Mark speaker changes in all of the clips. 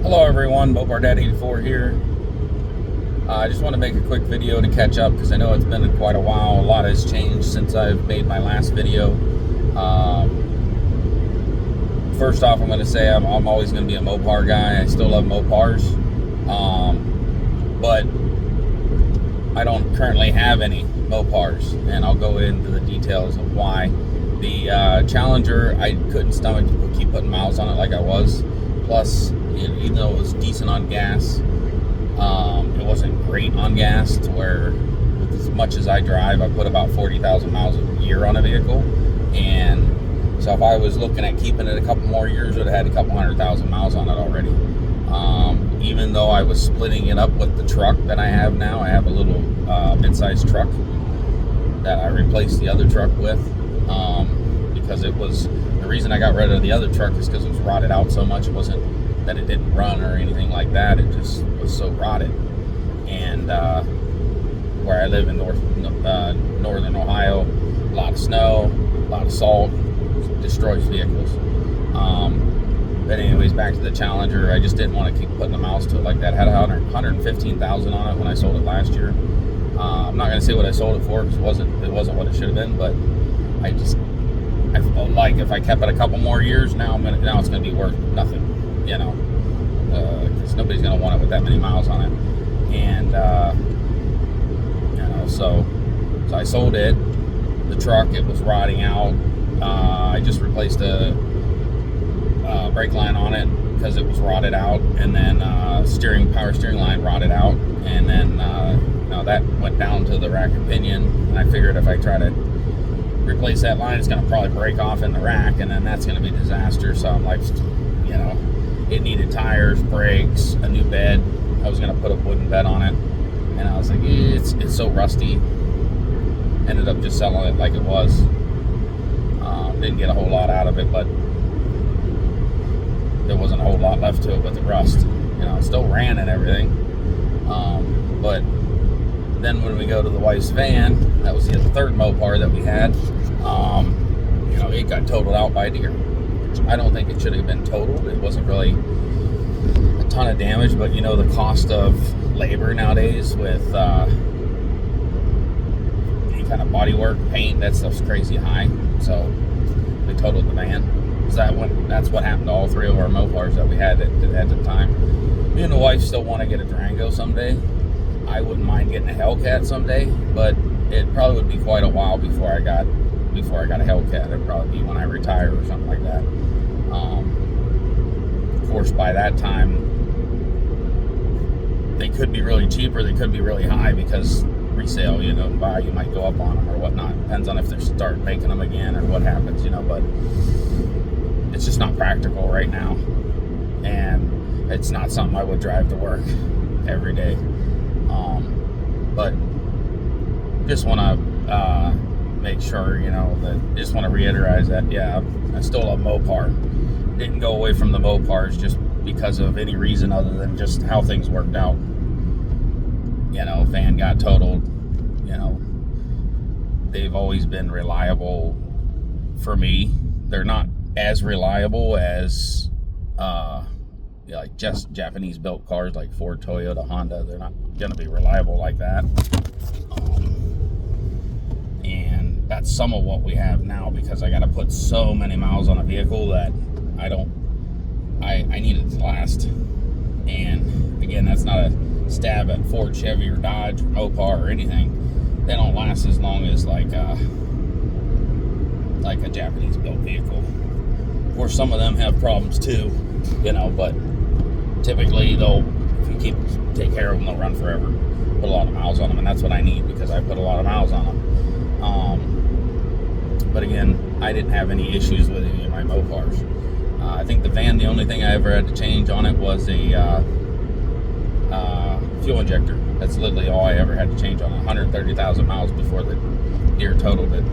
Speaker 1: Hello everyone, Mopar Dad 84 here. I just want to make a quick video to catch up because I know it's been quite a while. A lot has changed since I've made my last video. First off, I'm going to say I'm always going to be a Mopar guy. I still love Mopars, but I don't currently have any Mopars, and I'll go into the details of why. The Challenger, I couldn't stomach to keep putting miles on it like I was. Plus, even though it was decent on gas, it wasn't great on gas to where, with as much as I drive, I put about 40,000 miles a year on a vehicle. And so if I was looking at keeping it a couple more years, I would have had a couple 100,000 miles on it already. Even though I was splitting it up with the truck that I have now, I have a little mid-sized truck that I replaced the other truck with. Because it was, the reason I got rid of the other truck is because it was rotted out so much. It wasn't that it didn't run or anything like that. It just was so rotted. And where I live in northern Ohio, a lot of snow, a lot of salt, destroys vehicles. But anyways, back to the Challenger. I just didn't want to keep putting the miles to it like that. I had 115,000 on it when I sold it last year. I'm not going to say what I sold it for because it wasn't what it should have been, but I felt like if I kept it a couple more years, now it's going to be worth nothing, because nobody's going to want it with that many miles on it. And so I sold it. The truck, it was rotting out. I just replaced a brake line on it because it was rotted out, and then power steering line rotted out, and then that went down to the rack and pinion. And I figured if I try to replace that line, it's going to probably break off in the rack, and then that's going to be a disaster. So I'm like, it needed tires, brakes, a new bed. I was going to put a wooden bed on it, and I was like, it's so rusty. Ended up just selling it like it was. Didn't get a whole lot out of it, but there wasn't a whole lot left to it with the rust. It still ran and everything. But then when we go to the wife's van, that was the third Mopar that we had, it got totaled out by a deer. I don't think it should have been totaled. It wasn't really a ton of damage, but the cost of labor nowadays with any kind of body work, paint, that stuff's crazy high. So they totaled the van. So that's what happened to all three of our Mopars that we had at the time. Me and the wife still want to get a Durango someday. I wouldn't mind getting a Hellcat someday, but it probably would be quite a while before I got a Hellcat. It'd probably be when I retire or something like that. Of course, by that time, they could be really cheap or they could be really high because resale, value might go up on them or whatnot. Depends on if they start making them again or what happens, but it's just not practical right now. And it's not something I would drive to work every day. But just want to make sure, just want to reiterate that, I still love Mopar. Didn't go away from the Mopars just because of any reason other than just how things worked out. Van got totaled. They've always been reliable for me. They're not as reliable as like just Japanese built cars like Ford, Toyota, Honda. They're not going to be reliable like that. And that's some of what we have now because I got to put so many miles on a vehicle that I need it to last. And again, that's not a stab at Ford, Chevy, or Dodge, or Mopar, or anything. They don't last as long as like a Japanese built vehicle. Of course, some of them have problems too, but typically if you take care of them, they'll run forever. Put a lot of miles on them, and that's what I need because I put a lot of miles on them. But again, I didn't have any issues with any of my Mopars. I think the van, the only thing I ever had to change on it was a fuel injector. That's literally all I ever had to change on it. 130,000 miles before the deer totaled it.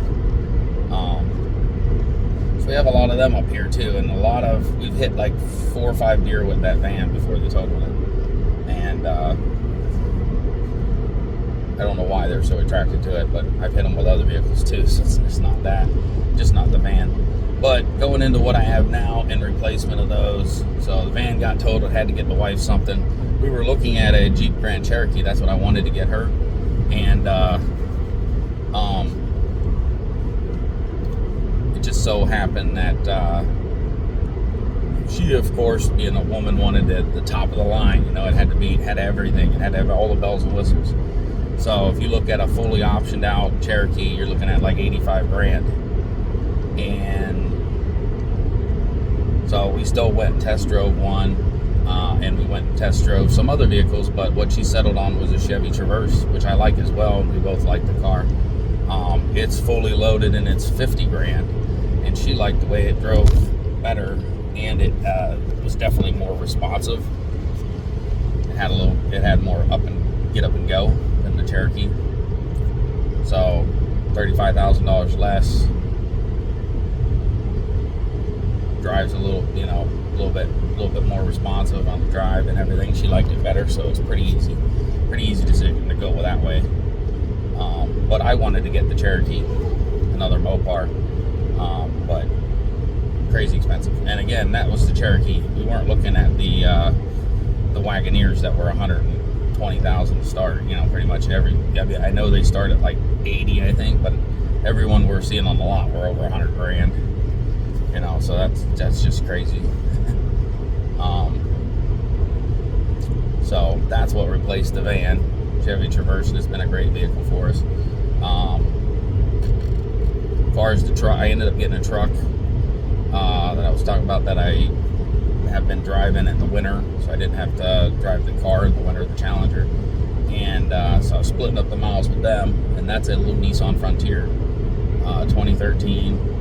Speaker 1: So we have a lot of them up here too, and we've hit like 4 or 5 deer with that van before they totaled it. And I don't know why they're so attracted to it, but I've hit them with other vehicles too, so it's not that, just not the van. But going into what I have now in replacement of those, so the van got totaled, had to get the wife something. We were looking at a Jeep Grand Cherokee. That's what I wanted to get her. And it just so happened that she, of course, being a woman, wanted the top of the line. You know, it had everything. It had to have all the bells and whistles. So if you look at a fully optioned out Cherokee, you're looking at like 85 grand. And so we still went and test drove one, and we went and test drove some other vehicles, but what she settled on was a Chevy Traverse, which I like as well, and we both like the car. It's fully loaded and it's 50 grand, and she liked the way it drove better, and it was definitely more responsive. It had more get up and go than the Cherokee. So $35,000 less. Drives a little bit more responsive on the drive and everything. She liked it better, so it's pretty easy decision to go that way. But I wanted to get the Cherokee, another Mopar, but crazy expensive. And again, that was the Cherokee. We weren't looking at the Wagoneers that were $120,000 to start. You know, pretty much I know they start at like 80, I think, but everyone we're seeing on the lot were over 100 grand. You know, so that's just crazy. So that's what replaced the van. Chevy Traverse has been a great vehicle for us. As far as the truck, I ended up getting a truck that I was talking about that I have been driving in the winter, so I didn't have to drive the car in the winter, the Challenger. And so I was splitting up the miles with them, and that's a little Nissan Frontier, 2013.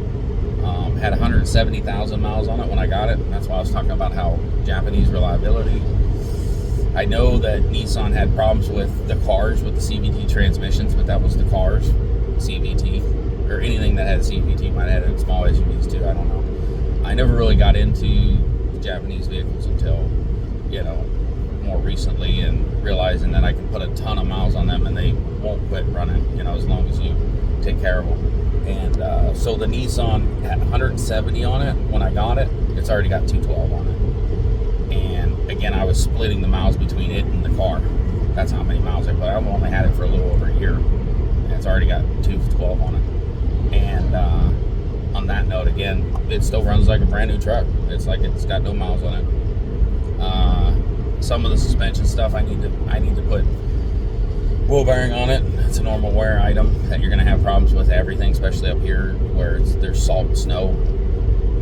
Speaker 1: Had 170,000 miles on it when I got it. And that's why I was talking about how Japanese reliability. I know that Nissan had problems with the cars with the CVT transmissions, but that was the cars, CVT, or anything that had a CVT. Might have had small SUVs too, I don't know. I never really got into Japanese vehicles until, you know, more recently, and realizing that I can put a ton of miles on them and they won't quit running, you know, as long as you take care of them. And so the Nissan had 170 on it when I got it. It's already got 212 on it. And again, I was splitting the miles between it and the car. That's how many miles I put. I've only had it for a little over a year, and it's already got 212 on it. And on that note, again, it still runs like a brand new truck. It's like it's got no miles on it. Some of the suspension stuff I need to put wheel bearing on it. It's a normal wear item that you're going to have problems with everything, especially up here where there's salt and snow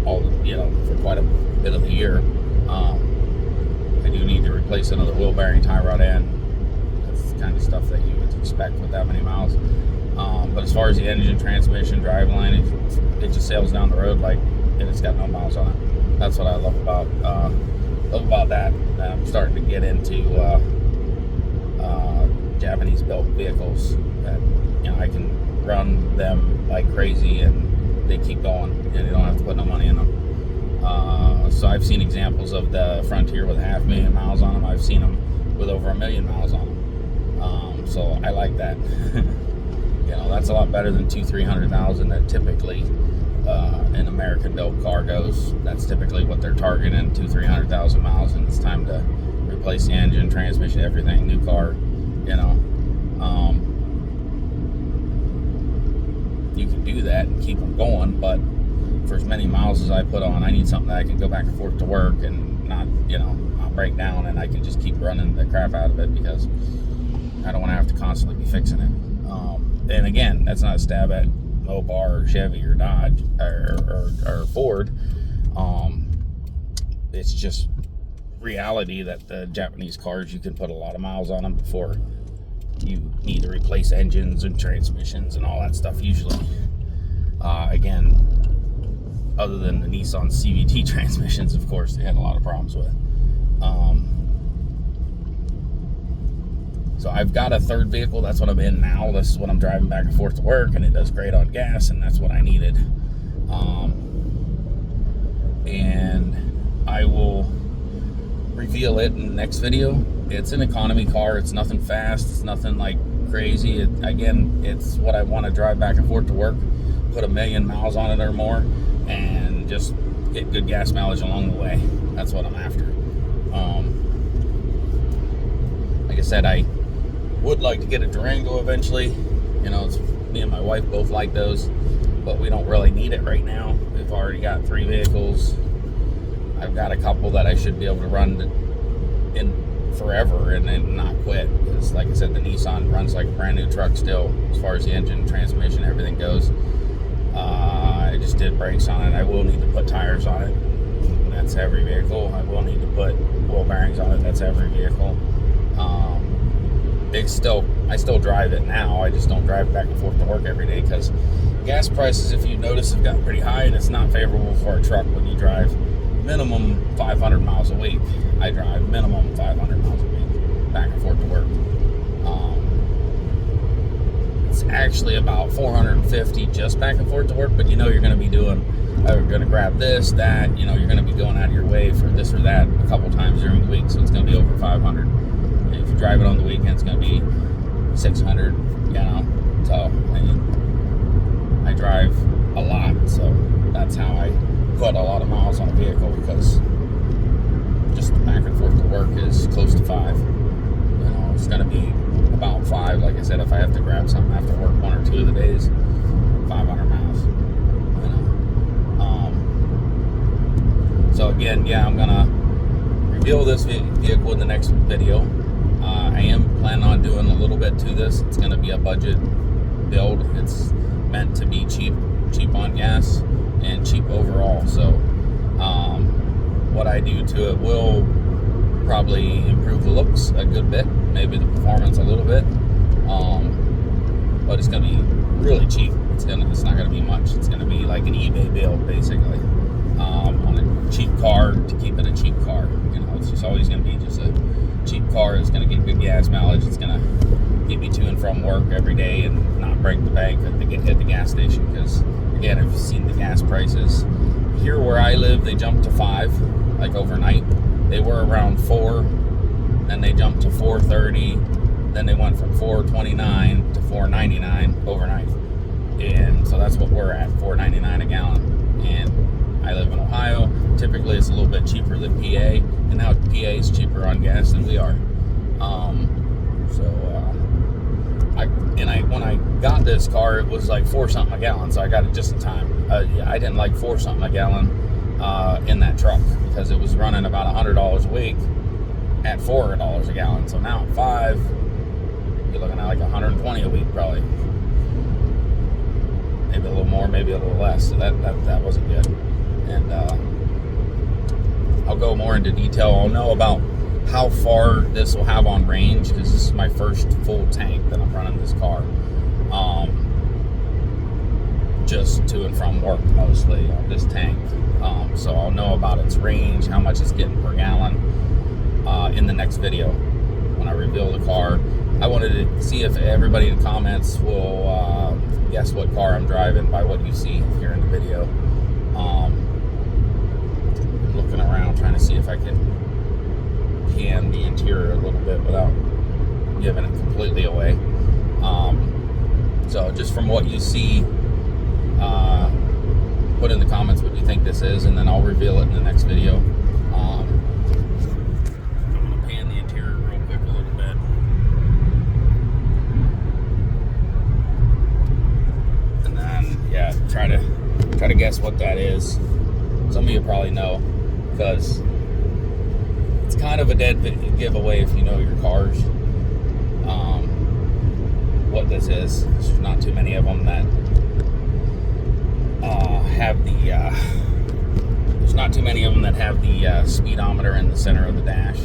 Speaker 1: for quite a bit of the year. I do need to replace another wheel bearing, tie rod end. That's the kind of stuff that you would expect with that many miles. But as far as the engine, transmission, driveline, it just sails down the road and it's got no miles on it. That's what I love about that. And I'm starting to get into Japanese built vehicles that, you know, I can run them like crazy and they keep going and you don't have to put no money in them. So I've seen examples of the Frontier with 500,000 miles on them. I've seen them with over 1 million miles on them. So I like that. You know, that's a lot better than 200,000-300,000 that typically an American built car goes. That's typically what they're targeting, 200,000-300,000 miles, and it's time to replace the engine, transmission, everything, new car. You know, you can do that and keep them going, but for as many miles as I put on, I need something that I can go back and forth to work and not break down, and I can just keep running the crap out of it because I don't want to have to constantly be fixing it. And again, that's not a stab at Mopar or Chevy or Dodge or Ford. It's just reality that the Japanese cars, you can put a lot of miles on them before you need to replace engines and transmissions and all that stuff usually. Again, other than the Nissan CVT transmissions, of course, they had a lot of problems with. So I've got a third vehicle. That's what I'm in now. This is what I'm driving back and forth to work, and it does great on gas, and that's what I needed. And I will reveal it in the next video. It's an economy car. It's nothing fast. It's nothing like crazy. It's what I want to drive back and forth to work. Put 1 million miles on it or more, and just get good gas mileage along the way. That's what I'm after. Like I said, I would like to get a Durango eventually. You know, me and my wife both like those, but we don't really need it right now. We've already got 3 vehicles. I've got a couple that I should be able to run in forever and then not quit. Because, like I said, the Nissan runs like a brand new truck still, as far as the engine, transmission, everything goes. I just did brakes on it. I will need to put tires on it. That's every vehicle. I will need to put wheel bearings on it. That's every vehicle. I still drive it now. I just don't drive it back and forth to work every day because gas prices, if you notice, have gotten pretty high, and it's not favorable for a truck when you drive minimum 500 miles a week. I drive minimum 500 miles a week back and forth to work. It's actually about 450 just back and forth to work, but you know you're going to be doing, you're going to grab this, that, you know, you're going to be going out of your way for this or that a couple times during the week, so it's going to be over 500. And if you drive it on the weekend, it's going to be 600, you know. So I drive a lot, so that's how I put a lot of miles on a vehicle, because just back and forth to work is close to 5. You know, it's going to be about 5. Like I said, if I have to grab something after work 1 or 2 of the days, 500 miles. You know. So again, yeah, I'm gonna reveal this vehicle in the next video. I am planning on doing a little bit to this. It's going to be a budget build. It's meant to be cheap on gas and cheap overall. So what I do to it will probably improve the looks a good bit, maybe the performance a little bit, but it's going to be really cheap. It's not going to be much. It's going to be like an eBay build, basically, on a cheap car, to keep it a cheap car. You know, it's just always going to be just a cheap car. It's going to get good gas mileage. It's going to get me to and from work every day and not break the bank at the gas station, because again, if you've seen the gas prices here where I live, they jumped to 5 like overnight. They were around 4, then they jumped to 4.30, then they went from 4.29 to 4.99 overnight, and so that's what we're at, 4.99 a gallon. And I live in Ohio. Typically it's a little bit cheaper than PA, and now PA is cheaper on gas than we are. When I got this car, it was like 4 something a gallon, so I got it just in time. I didn't like 4 something a gallon in that truck, because it was running about $100 a week at $4 a gallon. So now at 5, you're looking at like 120 a week probably. Maybe a little more, maybe a little less. So that wasn't good. And I'll go more into detail. I'll know about how far this will have on range, because this is my first full tank that I'm running this car. Just to and from work mostly on this tank. So I'll know about its range, how much it's getting per gallon in the next video when I reveal the car. I wanted to see if everybody in the comments will guess what car I'm driving by what you see here in the video. I'm looking around trying to see if I can pan the interior a little bit without giving it completely away. So just from what you see, put in the comments what you think this is, and then I'll reveal it in the next video. I'm going to pan the interior real quick a little bit. And then, yeah, try to guess what that is. Some of you probably know, because it's kind of a dead giveaway if you know your cars. What this is. There's not too many of them that have the there's not too many of them that have the speedometer in the center of the dash.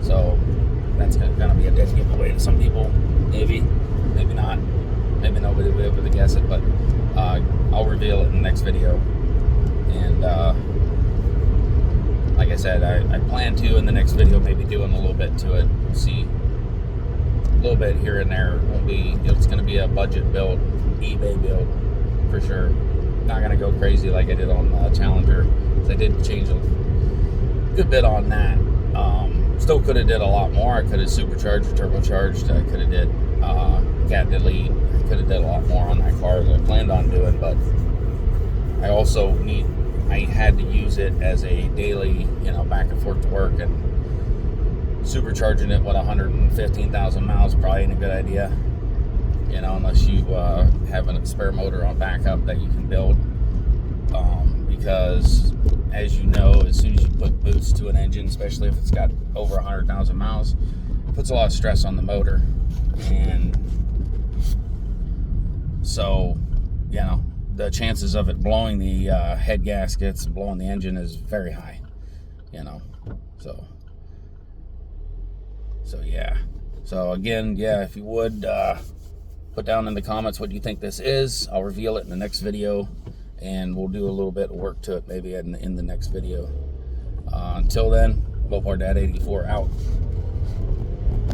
Speaker 1: So that's gonna be a dead giveaway to some people. Maybe not. Maybe nobody will be able to guess it, but I'll reveal it in the next video. And like I said, I plan to in the next video maybe doing a little bit to it. We'll see. A little bit here and there. It won't be, it's going to be a budget build, eBay build for sure. Not going to go crazy like I did on the Challenger, because I did change a good bit on that. Still could have did a lot more. I could have supercharged or turbocharged. I could have did cat delete. I could have did a lot more on that car than I planned on doing, but I also need I had to use it as a daily, back and forth to work, and supercharging it with 115,000 miles probably ain't a good idea, unless you have a spare motor on backup that you can build. Because as you know, as soon as you put boost to an engine, especially if it's got over 100,000 miles, it puts a lot of stress on the motor. And so, the chances of it blowing the head gaskets, blowing the engine is very high, So yeah. So again, if you would put down in the comments what you think this is. I'll reveal it in the next video, and we'll do a little bit of work to it maybe in the next video. Until then, Mopar Dad 84 out.